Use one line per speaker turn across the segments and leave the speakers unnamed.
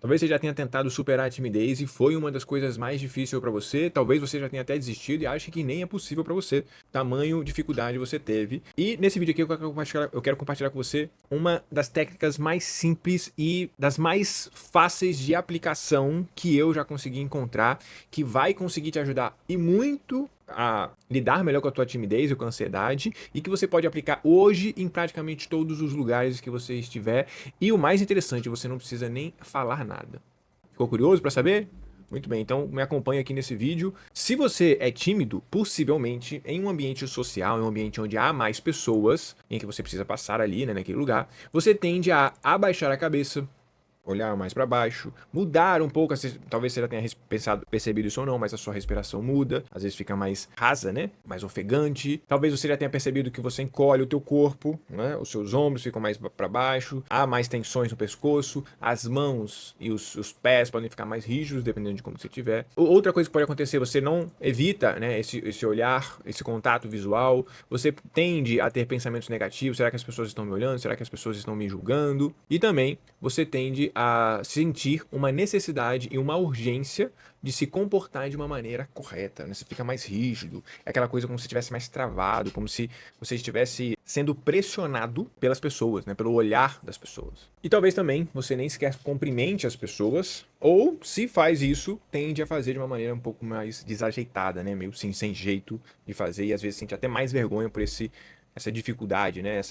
Talvez você já tenha tentado superar a timidez e foi uma das coisas mais difíceis para você. Talvez você já tenha até desistido e ache que nem é possível para você. Tamanho dificuldade você teve. E nesse vídeo aqui eu quero compartilhar com você uma das técnicas mais simples e das mais fáceis de aplicação que eu já consegui encontrar, que vai conseguir te ajudar e muito a lidar melhor com a tua timidez e com a ansiedade, e que você pode aplicar hoje em praticamente todos os lugares que você estiver. E o mais interessante, você não precisa nem falar nada. Ficou curioso para saber? Muito bem, então me acompanha aqui nesse vídeo. Se você é tímido, possivelmente em um ambiente social, em um ambiente onde há mais pessoas, em que você precisa passar ali, né, naquele lugar, você tende a abaixar a cabeça, olhar mais para baixo, mudar um pouco, talvez você já tenha percebido isso ou não, mas a sua respiração muda, às vezes fica mais rasa, né? Mais ofegante. Talvez você já tenha percebido que você encolhe o teu corpo, né? Os seus ombros ficam mais para baixo, há mais tensões no pescoço, as mãos e os pés podem ficar mais rígidos, dependendo de como você estiver. Outra coisa que pode acontecer, você não evita, né, esse olhar, esse contato visual, você tende a ter pensamentos negativos, será que as pessoas estão me olhando? Será que as pessoas estão me julgando? E também você tende a sentir uma necessidade e uma urgência de se comportar de uma maneira correta, né? Você fica mais rígido, é aquela coisa como se estivesse mais travado, como se você estivesse sendo pressionado pelas pessoas, né? Pelo olhar das pessoas. E talvez também você nem sequer cumprimente as pessoas, ou se faz isso, tende a fazer de uma maneira um pouco mais desajeitada, né? Meio assim, sem jeito de fazer, e às vezes sente até mais vergonha por essa dificuldade, né?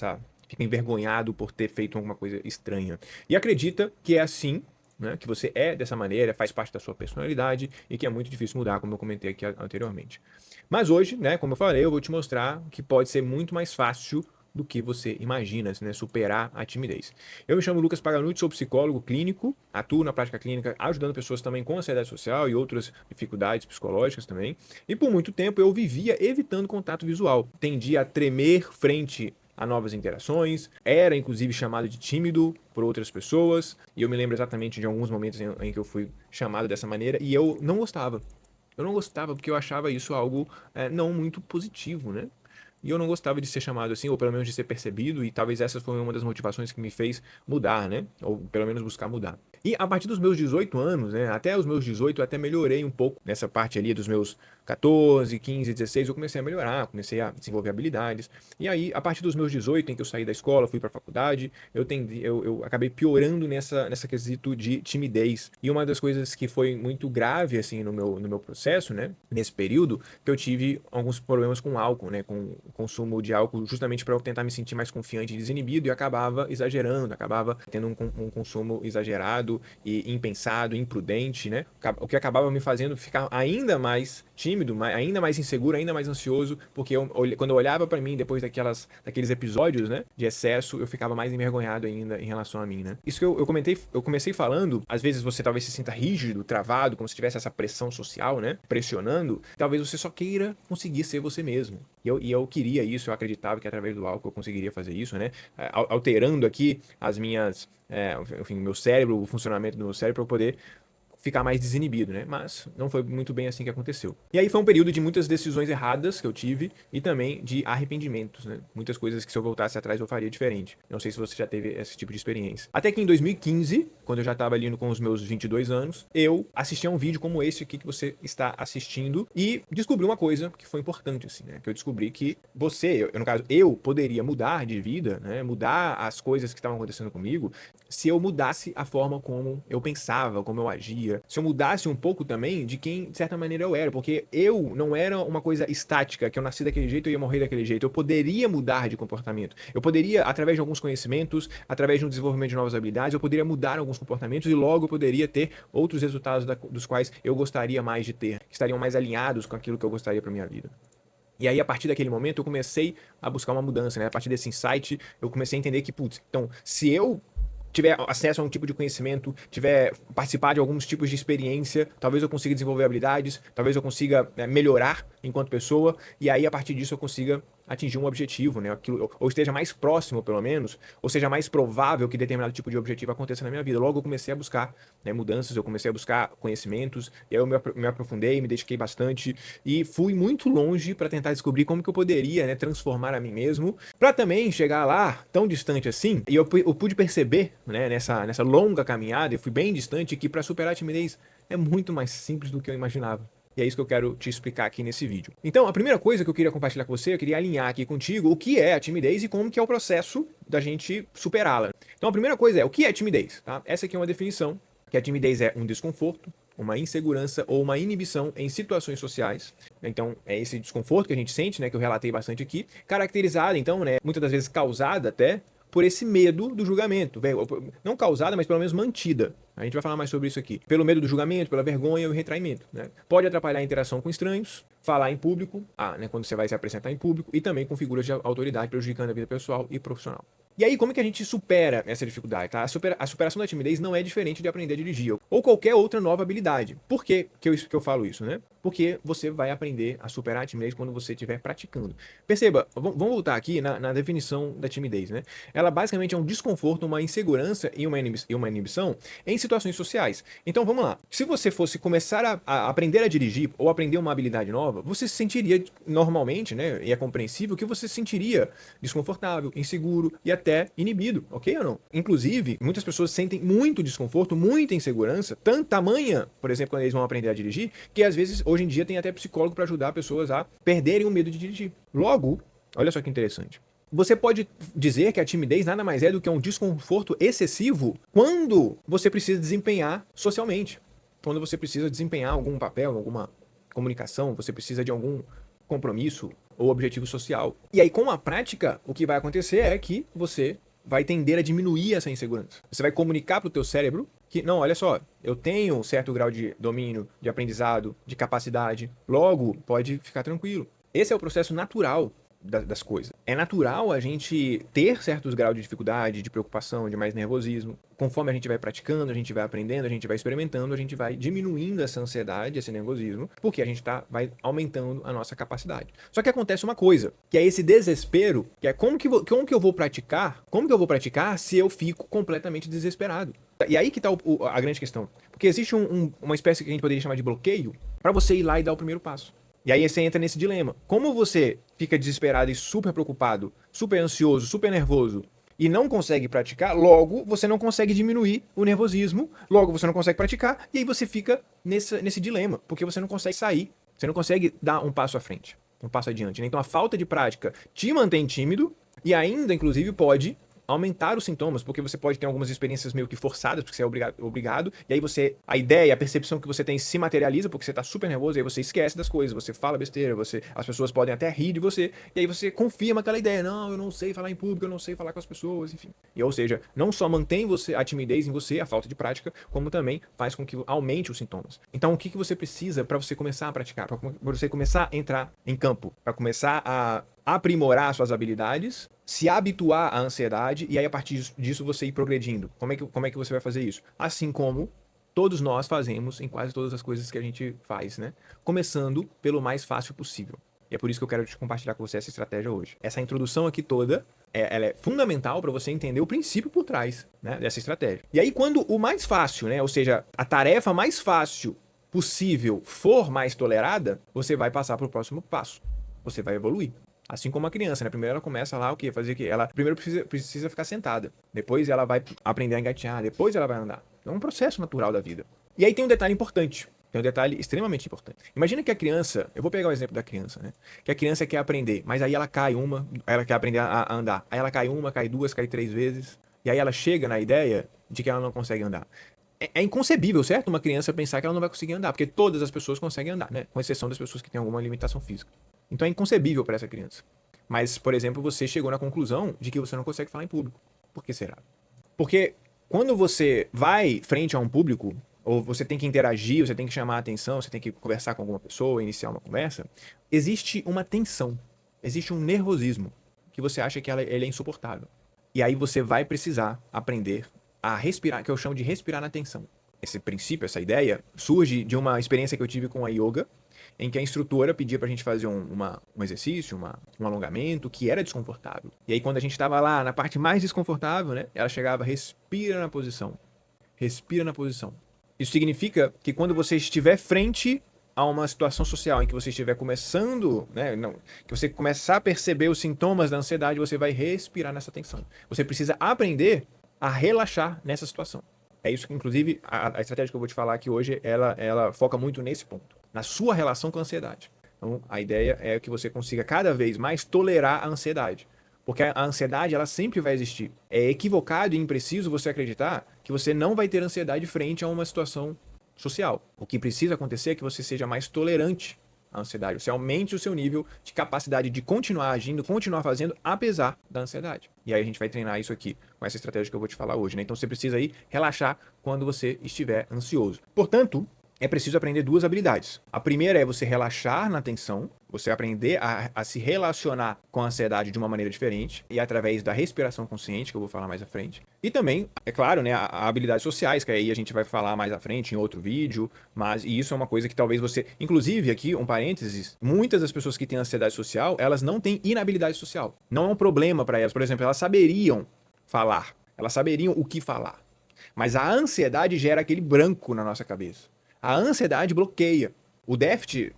Fica envergonhado por ter feito alguma coisa estranha. E acredita que é assim, né, que você é dessa maneira, faz parte da sua personalidade e que é muito difícil mudar, como eu comentei aqui anteriormente. Mas hoje, né, como eu falei, eu vou te mostrar que pode ser muito mais fácil do que você imagina, né, superar a timidez. Eu me chamo Lucas Paganucci, sou psicólogo clínico, atuo na prática clínica ajudando pessoas também com ansiedade social e outras dificuldades psicológicas também. E por muito tempo eu vivia evitando contato visual. Tendia a tremer frente a novas interações, era inclusive chamado de tímido por outras pessoas, e eu me lembro exatamente de alguns momentos em que eu fui chamado dessa maneira, e eu não gostava. Eu não gostava porque eu achava isso algo não muito positivo, né? E eu não gostava de ser chamado assim, ou pelo menos de ser percebido, e talvez essa foi uma das motivações que me fez mudar, né? Ou pelo menos buscar mudar. E a partir dos meus 18 anos, né? Até os meus 18, eu até melhorei um pouco nessa parte ali dos meus 14, 15, 16, eu comecei a melhorar, comecei a desenvolver habilidades. E aí, a partir dos meus 18, em que eu saí da escola, fui para a faculdade, eu acabei piorando nessa quesito de timidez. E uma das coisas que foi muito grave, assim, no meu processo, né? Nesse período, que eu tive alguns problemas com álcool, né? Com o consumo de álcool, justamente para eu tentar me sentir mais confiante e desinibido, e acabava exagerando, acabava tendo um consumo exagerado e impensado, imprudente, né? O que acabava me fazendo ficar ainda mais tímido, ainda mais inseguro, ainda mais ansioso, porque quando eu olhava para mim depois daqueles episódios, né, de excesso, eu ficava mais envergonhado ainda em relação a mim, né? Isso que eu comecei falando, às vezes você talvez se sinta rígido, travado, como se tivesse essa pressão social, né, pressionando, talvez você só queira conseguir ser você mesmo. E eu queria isso, eu acreditava que através do álcool eu conseguiria fazer isso, né, alterando aqui as minhas, enfim, meu cérebro, o funcionamento do meu cérebro para eu poder ficar mais desinibido, né? Mas não foi muito bem assim que aconteceu. E aí foi um período de muitas decisões erradas que eu tive e também de arrependimentos, né? Muitas coisas que se eu voltasse atrás eu faria diferente. Não sei se você já teve esse tipo de experiência. Até que em 2015, quando eu já estava ali com os meus 22 anos, eu assisti a um vídeo como esse aqui que você está assistindo e descobri uma coisa que foi importante, assim, né? Que eu descobri que no caso, eu poderia mudar de vida, né? Mudar as coisas que estavam acontecendo comigo se eu mudasse a forma como eu pensava, como eu agia, se eu mudasse um pouco também de quem, de certa maneira, eu era, porque eu não era uma coisa estática, que eu nasci daquele jeito e ia morrer daquele jeito. Eu poderia mudar de comportamento. Eu poderia, através de alguns conhecimentos, através de um desenvolvimento de novas habilidades, eu poderia mudar alguns comportamentos e logo eu poderia ter outros resultados dos quais eu gostaria mais de ter, que estariam mais alinhados com aquilo que eu gostaria para minha vida. E aí, a partir daquele momento, eu comecei a buscar uma mudança, né? A partir desse insight, eu comecei a entender que, putz, então, se eu tiver acesso a um tipo de conhecimento, tiver participar de alguns tipos de experiência, talvez eu consiga desenvolver habilidades, talvez eu consiga melhorar enquanto pessoa, e aí a partir disso eu consiga atingir um objetivo, né? Aquilo, ou esteja mais próximo, pelo menos, ou seja mais provável que determinado tipo de objetivo aconteça na minha vida. Logo eu comecei a buscar, né, mudanças, eu comecei a buscar conhecimentos, e aí eu me aprofundei, me dediquei bastante e fui muito longe para tentar descobrir como que eu poderia, né, transformar a mim mesmo, para também chegar lá tão distante assim. E eu pude perceber, né, nessa longa caminhada, eu fui bem distante, que para superar a timidez é muito mais simples do que eu imaginava. E é isso que eu quero te explicar aqui nesse vídeo. Então, a primeira coisa que eu queria compartilhar com você, eu queria alinhar aqui contigo o que é a timidez e como que é o processo da gente superá-la. Então, a primeira coisa é, o que é timidez? Tá? Essa aqui é uma definição, que a timidez é um desconforto, uma insegurança ou uma inibição em situações sociais. Então, é esse desconforto que a gente sente, né, que eu relatei bastante aqui, caracterizada, então, né, muitas das vezes causada até por esse medo do julgamento. Não causada, mas pelo menos mantida. A gente vai falar mais sobre isso aqui. Pelo medo do julgamento, pela vergonha e o retraimento. Né? Pode atrapalhar a interação com estranhos, falar em público, né, quando você vai se apresentar em público, e também com figuras de autoridade, prejudicando a vida pessoal e profissional. E aí, como é que a gente supera essa dificuldade? Tá? A superação da timidez não é diferente de aprender a dirigir ou qualquer outra nova habilidade. Por que eu falo isso, né? Porque você vai aprender a superar a timidez quando você estiver praticando. Perceba, vamos voltar aqui na definição da timidez, né? Ela basicamente é um desconforto, uma insegurança e uma inibição em situações sociais. Então, vamos lá. Se você fosse começar a aprender a dirigir ou aprender uma habilidade nova, você se sentiria normalmente, né? E é compreensível que você se sentiria desconfortável, inseguro e até inibido, ok ou não? Inclusive, muitas pessoas sentem muito desconforto, muita insegurança, tamanha, por exemplo, quando eles vão aprender a dirigir, que às vezes, hoje em dia, tem até psicólogo para ajudar pessoas a perderem o medo de dirigir. Logo, olha só que interessante. Você pode dizer que a timidez nada mais é do que um desconforto excessivo quando você precisa desempenhar socialmente. Quando você precisa desempenhar algum papel, alguma comunicação, você precisa de algum compromisso ou objetivo social. E aí, com a prática, o que vai acontecer é que você vai tender a diminuir essa insegurança. Você vai comunicar para o teu cérebro que, não, olha só, eu tenho um certo grau de domínio, de aprendizado, de capacidade, logo, pode ficar tranquilo. Esse é o processo natural das coisas. É natural a gente ter certos graus de dificuldade, de preocupação, de mais nervosismo. Conforme a gente vai praticando, a gente vai aprendendo, a gente vai experimentando, a gente vai diminuindo essa ansiedade, esse nervosismo, porque a gente vai aumentando a nossa capacidade. Só que acontece uma coisa, que é esse desespero, que é como que eu vou praticar? Como que eu vou praticar se eu fico completamente desesperado? E aí que tá a grande questão. Porque existe uma espécie que a gente poderia chamar de bloqueio para você ir lá e dar o primeiro passo. E aí você entra nesse dilema. Como você fica desesperado e super preocupado, super ansioso, super nervoso e não consegue praticar, logo você não consegue diminuir o nervosismo, logo você não consegue praticar e aí você fica nesse dilema, porque você não consegue sair, você não consegue dar um passo à frente, um passo adiante. Né? Então a falta de prática te mantém tímido e ainda, inclusive, pode aumentar os sintomas, porque você pode ter algumas experiências meio que forçadas, porque você é obrigado, e aí a ideia, a percepção que você tem se materializa, porque você tá super nervoso, e aí você esquece das coisas, você fala besteira, as pessoas podem até rir de você, e aí você confirma aquela ideia, não, eu não sei falar em público, eu não sei falar com as pessoas, enfim. E, ou seja, não só mantém a timidez em você, a falta de prática, como também faz com que aumente os sintomas. Então, o que você precisa para você começar a praticar, para você começar a entrar em campo, para começar a aprimorar suas habilidades, se habituar à ansiedade e aí a partir disso você ir progredindo. Como é que você vai fazer isso? Assim como todos nós fazemos em quase todas as coisas que a gente faz, né? Começando pelo mais fácil possível. E é por isso que eu quero te compartilhar com você essa estratégia hoje. Essa introdução aqui toda, ela é fundamental para você entender o princípio por trás, né, dessa estratégia. E aí quando o mais fácil, né, ou seja, a tarefa mais fácil possível for mais tolerada, você vai passar para o próximo passo. Você vai evoluir. Assim como a criança, né? Primeiro ela começa lá o quê? Fazer o quê? Ela primeiro precisa ficar sentada. Depois ela vai aprender a engatear. Depois ela vai andar. É um processo natural da vida. E aí tem um detalhe importante. Tem um detalhe extremamente importante. Imagina que a criança... Eu vou pegar o exemplo da criança, né? Que a criança quer aprender, mas aí ela cai ela quer aprender a andar. Aí ela cai cai duas, cai três vezes. E aí ela chega na ideia de que ela não consegue andar. É inconcebível, certo? Uma criança pensar que ela não vai conseguir andar, porque todas as pessoas conseguem andar, né? Com exceção das pessoas que têm alguma limitação física. Então é inconcebível para essa criança. Mas, por exemplo, você chegou na conclusão de que você não consegue falar em público. Por que será? Porque quando você vai frente a um público, ou você tem que interagir, você tem que chamar a atenção, você tem que conversar com alguma pessoa, iniciar uma conversa, existe uma tensão, existe um nervosismo, que você acha que ele é insuportável. E aí você vai precisar aprender a respirar, que eu chamo de respirar na tensão. Esse princípio, essa ideia, surge de uma experiência que eu tive com a yoga, em que a instrutora pedia pra gente fazer um exercício, um alongamento que era desconfortável. E aí quando a gente tava lá na parte mais desconfortável, né, ela chegava, respira na posição. Respira na posição. Isso significa que quando você estiver frente a uma situação social em que você estiver começando, né, que você começar a perceber os sintomas da ansiedade, você vai respirar nessa tensão. Você precisa aprender a relaxar nessa situação. É isso que, inclusive, a estratégia que eu vou te falar aqui hoje, ela foca muito nesse ponto, na sua relação com a ansiedade. Então, a ideia é que você consiga cada vez mais tolerar a ansiedade. Porque a ansiedade, ela sempre vai existir. É equivocado e impreciso você acreditar que você não vai ter ansiedade frente a uma situação social. O que precisa acontecer é que você seja mais tolerante à ansiedade. Você aumente o seu nível de capacidade de continuar agindo, continuar fazendo, apesar da ansiedade. E aí a gente vai treinar isso aqui com essa estratégia que eu vou te falar hoje, né? Então você precisa aí relaxar quando você estiver ansioso. Portanto, é preciso aprender duas habilidades. A primeira é você relaxar na tensão, você aprender a se relacionar com a ansiedade de uma maneira diferente e através da respiração consciente, que eu vou falar mais à frente. E também, é claro, né, a habilidades sociais, que aí a gente vai falar mais à frente em outro vídeo, mas e isso é uma coisa que talvez você... Inclusive, aqui, um parênteses, muitas das pessoas que têm ansiedade social, elas não têm inabilidade social. Não é um problema para elas. Por exemplo, elas saberiam falar, elas saberiam o que falar. Mas a ansiedade gera aquele branco na nossa cabeça. A ansiedade bloqueia. O déficit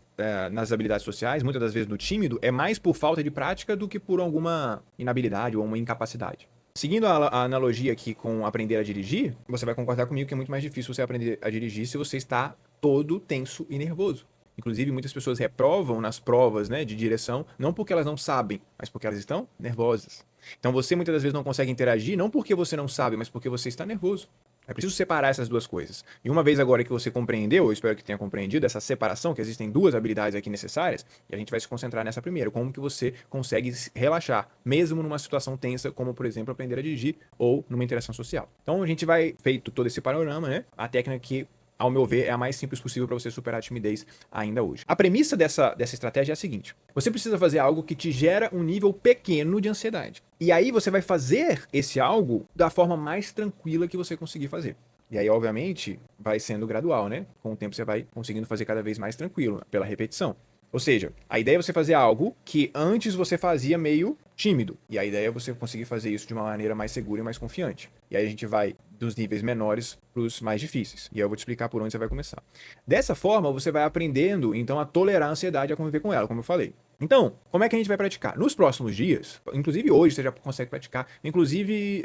nas habilidades sociais, muitas das vezes no tímido, é mais por falta de prática do que por alguma inabilidade ou uma incapacidade. Seguindo a analogia aqui com aprender a dirigir, você vai concordar comigo que é muito mais difícil você aprender a dirigir se você está todo tenso e nervoso. Inclusive, muitas pessoas reprovam nas provas, né, de direção, não porque elas não sabem, mas porque elas estão nervosas. Então você muitas das vezes não consegue interagir, não porque você não sabe, mas porque você está nervoso. É preciso separar essas duas coisas. E uma vez agora que você compreendeu, eu espero que tenha compreendido essa separação, que existem duas habilidades aqui necessárias, e a gente vai se concentrar nessa primeira, como que você consegue relaxar, mesmo numa situação tensa, como por exemplo aprender a dirigir ou numa interação social. Então a gente vai, feito todo esse panorama, né, a técnica que, ao meu ver, é a mais simples possível para você superar a timidez ainda hoje. A premissa dessa estratégia é a seguinte: você precisa fazer algo que te gera um nível pequeno de ansiedade. E aí você vai fazer esse algo da forma mais tranquila que você conseguir fazer. E aí, obviamente, vai sendo gradual, né? Com o tempo você vai conseguindo fazer cada vez mais tranquilo, pela repetição. Ou seja, a ideia é você fazer algo que antes você fazia meio tímido. E a ideia é você conseguir fazer isso de uma maneira mais segura e mais confiante. E aí a gente vai dos níveis menores para os mais difíceis. E aí eu vou te explicar por onde você vai começar. Dessa forma, você vai aprendendo, então, a tolerar a ansiedade e a conviver com ela, como eu falei. Então, como é que a gente vai praticar? Nos próximos dias, inclusive hoje você já consegue praticar. Inclusive,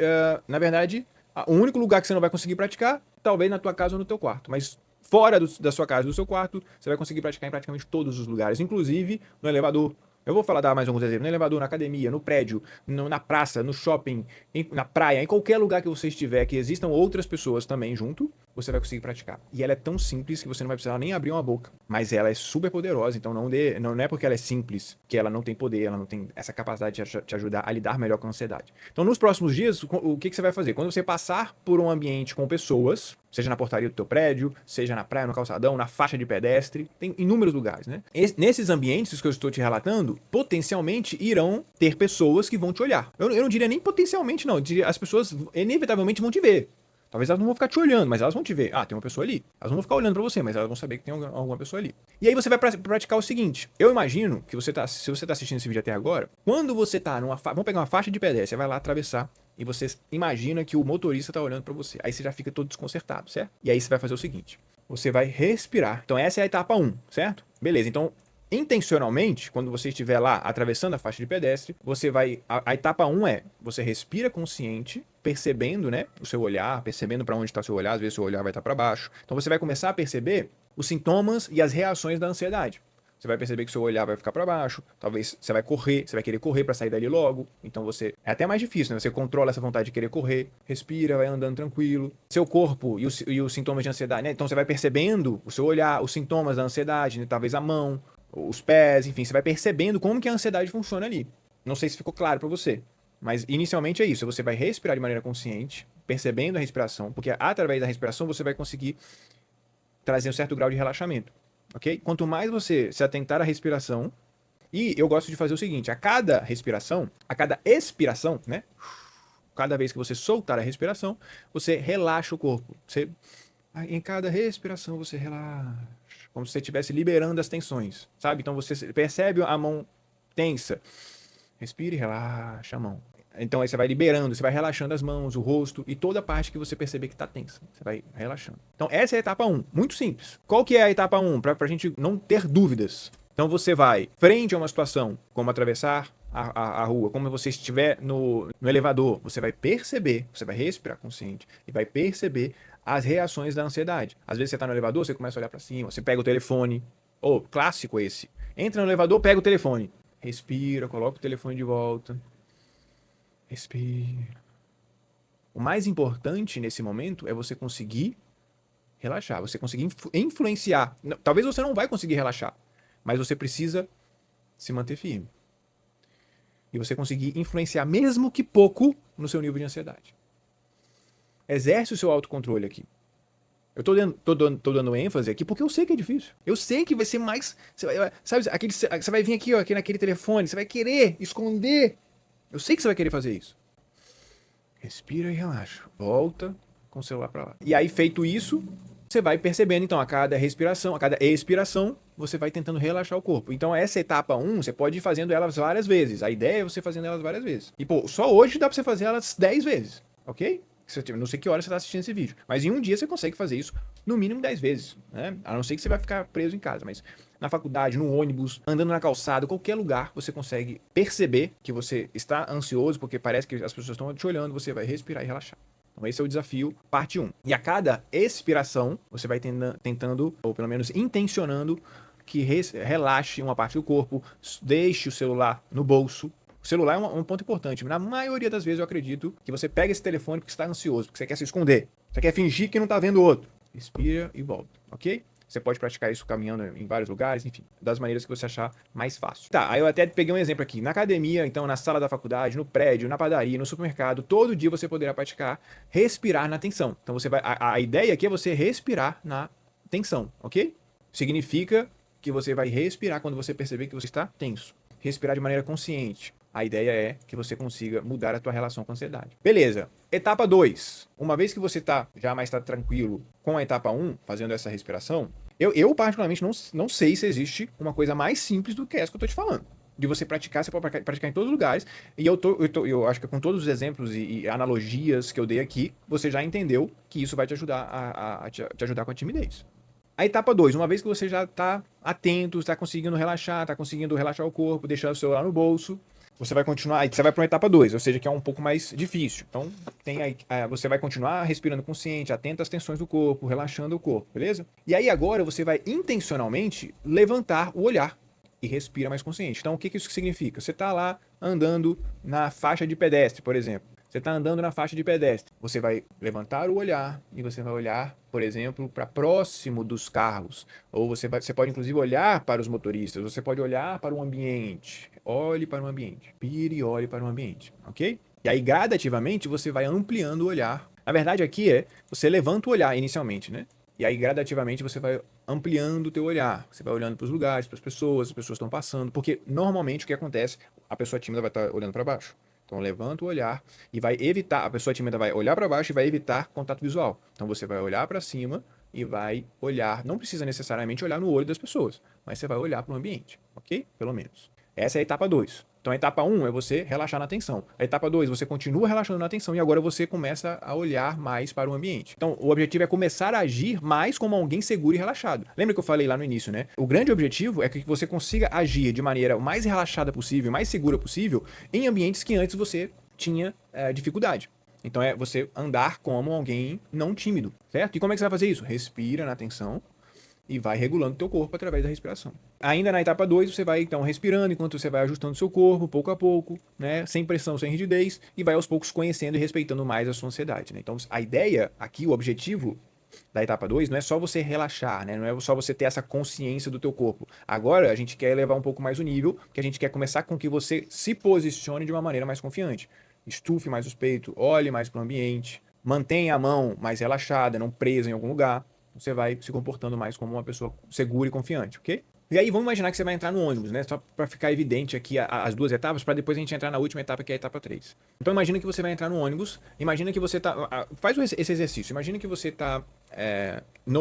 na verdade, o único lugar que você não vai conseguir praticar, talvez na tua casa ou no teu quarto. Mas fora da sua casa e do seu quarto, você vai conseguir praticar em praticamente todos os lugares, inclusive no elevador. Eu vou dar mais alguns exemplos. No elevador, na academia, no prédio, na praça, no shopping, na praia, em qualquer lugar que você estiver, que existam outras pessoas também junto, você vai conseguir praticar. E ela é tão simples que você não vai precisar nem abrir uma boca. Mas ela é super poderosa, então não é porque ela é simples que ela não tem poder, ela não tem essa capacidade de te ajudar a lidar melhor com a ansiedade. Então, nos próximos dias, o que você vai fazer? Quando você passar por um ambiente com pessoas, seja na portaria do teu prédio, seja na praia, no calçadão, na faixa de pedestre, tem inúmeros lugares, né? Nesses ambientes que eu estou te relatando, potencialmente irão ter pessoas que vão te olhar. Eu não diria nem potencialmente, não. Eu diria, as pessoas inevitavelmente vão te ver. Talvez elas não vão ficar te olhando, mas elas vão te ver. Ah, tem uma pessoa ali. Elas não vão ficar olhando pra você, mas elas vão saber que tem alguma pessoa ali. E aí você vai praticar o seguinte. Eu imagino que se você tá assistindo esse vídeo até agora, quando você tá vamos pegar uma faixa de pedestre, você vai lá atravessar e você imagina que o motorista tá olhando pra você. Aí você já fica todo desconcertado, certo? E aí você vai fazer o seguinte. Você vai respirar. Então essa é a etapa 1, certo? Beleza, então intencionalmente, quando você estiver lá atravessando a faixa de pedestre, você vai... A etapa 1 é, você respira consciente, percebendo, né, o seu olhar, percebendo para onde está seu olhar, às vezes seu olhar vai estar para baixo. Então você vai começar a perceber os sintomas e as reações da ansiedade. Você vai perceber que seu olhar vai ficar para baixo, talvez você vai correr, você vai querer correr para sair dali logo. Então você... É até mais difícil, né? Você controla essa vontade de querer correr, respira, vai andando tranquilo. Seu corpo e os sintomas de ansiedade, né? Então você vai percebendo o seu olhar, os sintomas da ansiedade, né? Talvez a mão, os pés, enfim, você vai percebendo como que a ansiedade funciona ali. Não sei se ficou claro para você, mas inicialmente é isso. Você vai respirar de maneira consciente, percebendo a respiração, porque através da respiração você vai conseguir trazer um certo grau de relaxamento, ok? Quanto mais você se atentar à respiração, e eu gosto de fazer o seguinte, a cada respiração, a cada expiração, né? Cada vez que você soltar a respiração, você relaxa o corpo. Em cada respiração você relaxa. como se você estivesse liberando as tensões, sabe? Então você percebe a mão tensa, respira e relaxa a mão. Então aí você vai liberando, você vai relaxando as mãos, o rosto e toda a parte que você perceber que está tensa. Você vai relaxando. Então essa é a etapa 1, muito simples. Qual que é a etapa 1? Para a gente não ter dúvidas. Então você vai frente a uma situação, como atravessar a rua, como você estiver no elevador, você vai perceber, você vai respirar consciente e vai perceber as reações da ansiedade. Às vezes você está no elevador, você começa a olhar para cima, você pega o telefone. Clássico esse. Entra no elevador, pega o telefone. Respira, coloca o telefone de volta. Respira. O mais importante nesse momento é você conseguir relaxar, você conseguir influenciar. Talvez você não vai conseguir relaxar, mas você precisa se manter firme. E você conseguir influenciar, mesmo que pouco, no seu nível de ansiedade. Exerce o seu autocontrole aqui. Eu tô dando ênfase aqui porque eu sei que é difícil. Eu sei que vai ser mais... Sabe, você vai vir aqui, ó, aqui naquele telefone, você vai querer esconder. Eu sei que você vai querer fazer isso. Respira e relaxa. Volta com o celular para lá. E aí, feito isso, você vai percebendo, então, a cada respiração, a cada expiração, você vai tentando relaxar o corpo. Então, essa etapa 1, você pode ir fazendo elas várias vezes. A ideia é você fazendo elas várias vezes. E, só hoje dá pra você fazer elas 10 vezes, ok? Não sei que hora você está assistindo esse vídeo, mas em um dia você consegue fazer isso no mínimo 10 vezes, né? A não ser que você vai ficar preso em casa, mas na faculdade, no ônibus, andando na calçada, qualquer lugar, você consegue perceber que você está ansioso, porque parece que as pessoas estão te olhando, você vai respirar e relaxar. Então esse é o desafio, parte 1. E a cada expiração, você vai tentando, ou pelo menos intencionando, que relaxe uma parte do corpo, deixe o celular no bolso. O celular é um ponto importante. Na maioria das vezes eu acredito que você pega esse telefone porque está ansioso, porque você quer se esconder. Você quer fingir que não está vendo o outro. Respira e volta, ok? Você pode praticar isso caminhando em vários lugares, enfim, das maneiras que você achar mais fácil. Tá, aí eu até peguei um exemplo aqui. Na academia, então, na sala da faculdade, no prédio, na padaria, no supermercado, todo dia você poderá praticar respirar na tensão. Então você vai. A ideia aqui é você respirar na tensão, ok? Significa que você vai respirar quando você perceber que você está tenso. Respirar de maneira consciente. A ideia é que você consiga mudar a tua relação com a ansiedade. Beleza. Etapa 2. Uma vez que você já mais está tranquilo com a etapa 1, fazendo essa respiração, eu particularmente não sei se existe uma coisa mais simples do que essa que eu estou te falando. De você praticar, você pode praticar em todos os lugares. E eu acho que com todos os exemplos e analogias que eu dei aqui, você já entendeu que isso vai te ajudar a te ajudar com a timidez. A etapa 2, uma vez que você já está atento, está conseguindo relaxar o corpo, deixando o celular no bolso, você vai continuar, aí você vai para uma etapa 2, ou seja, que é um pouco mais difícil. Então, você vai continuar respirando consciente, atento às tensões do corpo, relaxando o corpo, beleza? E aí agora você vai intencionalmente levantar o olhar e respira mais consciente. Então, o que isso significa? Você está lá andando na faixa de pedestre, por exemplo. Você está andando na faixa de pedestre. Você vai levantar o olhar e você vai olhar, por exemplo, para próximo dos carros. Ou você pode, inclusive, olhar para os motoristas. Você pode olhar para o ambiente. Olhe para o ambiente. Pire e olhe para o ambiente. Ok? E aí, gradativamente, você vai ampliando o olhar. A verdade aqui você levanta o olhar inicialmente, né? E aí, gradativamente, você vai ampliando o teu olhar. Você vai olhando para os lugares, para as pessoas estão passando. Porque, normalmente, o que acontece? A pessoa tímida vai estar olhando para baixo. Então, levanta o olhar e vai evitar, a pessoa tímida vai olhar para baixo e vai evitar contato visual. Então, você vai olhar para cima e vai olhar, não precisa necessariamente olhar no olho das pessoas, mas você vai olhar para o ambiente, ok? Pelo menos. Essa é a etapa 2. Então, a etapa 1 é você relaxar na tensão. A etapa 2, você continua relaxando na tensão e agora você começa a olhar mais para o ambiente. Então, o objetivo é começar a agir mais como alguém seguro e relaxado. Lembra que eu falei lá no início, né? O grande objetivo é que você consiga agir de maneira o mais relaxada possível, mais segura possível, em ambientes que antes você tinha dificuldade. Então, é você andar como alguém não tímido, certo? E como é que você vai fazer isso? Respira na tensão e vai regulando o teu corpo através da respiração. Ainda na etapa 2, você vai então respirando enquanto você vai ajustando o seu corpo, pouco a pouco, né? Sem pressão, sem rigidez, e vai aos poucos conhecendo e respeitando mais a sua ansiedade, né? Então, a ideia aqui, o objetivo da etapa 2 não é só você relaxar, né? Não é só você ter essa consciência do teu corpo. Agora, a gente quer elevar um pouco mais o nível, que a gente quer começar com que você se posicione de uma maneira mais confiante. Estufe mais os peitos, olhe mais para o ambiente, mantenha a mão mais relaxada, não presa em algum lugar. Você vai se comportando mais como uma pessoa segura e confiante, ok? E aí vamos imaginar que você vai entrar no ônibus, né? Só para ficar evidente aqui as duas etapas, para depois a gente entrar na última etapa, que é a etapa 3. Então imagina que você vai entrar no ônibus, imagina que você tá... Faz esse exercício, imagina que você tá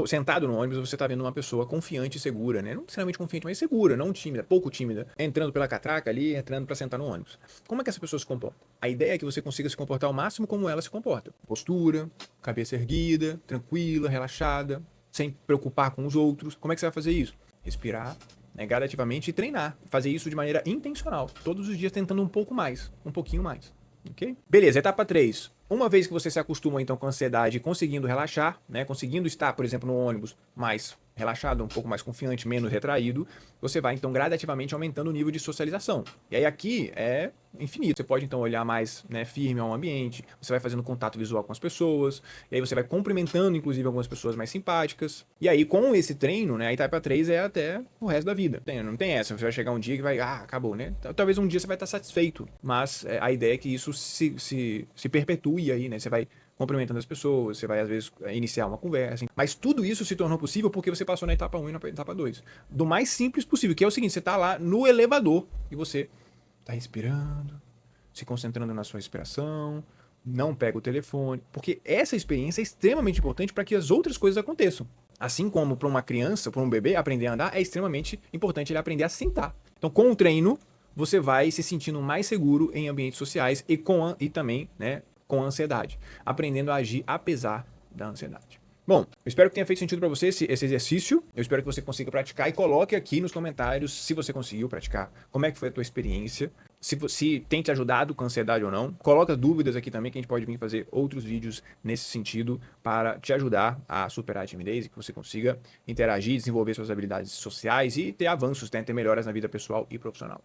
sentado no ônibus, você tá vendo uma pessoa confiante e segura, né? Não necessariamente confiante, mas segura, não tímida, pouco tímida, entrando pela catraca ali, entrando para sentar no ônibus. Como é que essa pessoa se comporta? A ideia é que você consiga se comportar ao máximo como ela se comporta. Postura, cabeça erguida, tranquila, relaxada, sem preocupar com os outros. Como é que você vai fazer isso? Respirar, né, gradativamente e treinar. Fazer isso de maneira intencional. Todos os dias tentando um pouco mais, um pouquinho mais. Ok? Beleza, etapa 3. Uma vez que você se acostuma então com a ansiedade e conseguindo relaxar, né, conseguindo estar, por exemplo, no ônibus mais relaxado, um pouco mais confiante, menos retraído, você vai então gradativamente aumentando o nível de socialização. E aí aqui é infinito. Você pode então olhar mais, né, firme ao ambiente, você vai fazendo contato visual com as pessoas, e aí você vai cumprimentando inclusive algumas pessoas mais simpáticas. E aí com esse treino, né, a etapa 3 é até o resto da vida. Não tem essa, você vai chegar um dia que vai, acabou, né? Talvez um dia você vai estar satisfeito, mas a ideia é que isso se perpetue aí, né? Você vai cumprimentando as pessoas, você vai às vezes iniciar uma conversa. Mas tudo isso se tornou possível porque você passou na etapa 1 e na etapa 2. Do mais simples possível, que é o seguinte, você tá lá no elevador e você tá respirando, se concentrando na sua respiração, não pega o telefone, porque essa experiência é extremamente importante para que as outras coisas aconteçam. Assim como para uma criança, para um bebê aprender a andar, é extremamente importante ele aprender a sentar. Então, com o treino, você vai se sentindo mais seguro em ambientes sociais e também, né, com a ansiedade, aprendendo a agir apesar da ansiedade. Bom, eu espero que tenha feito sentido para você esse exercício. Eu espero que você consiga praticar e coloque aqui nos comentários se você conseguiu praticar, como é que foi a tua experiência, se tem te ajudado com a ansiedade ou não. Coloca dúvidas aqui também que a gente pode vir fazer outros vídeos nesse sentido para te ajudar a superar a timidez e que você consiga interagir, desenvolver suas habilidades sociais e ter avanços, né, ter melhoras na vida pessoal e profissional.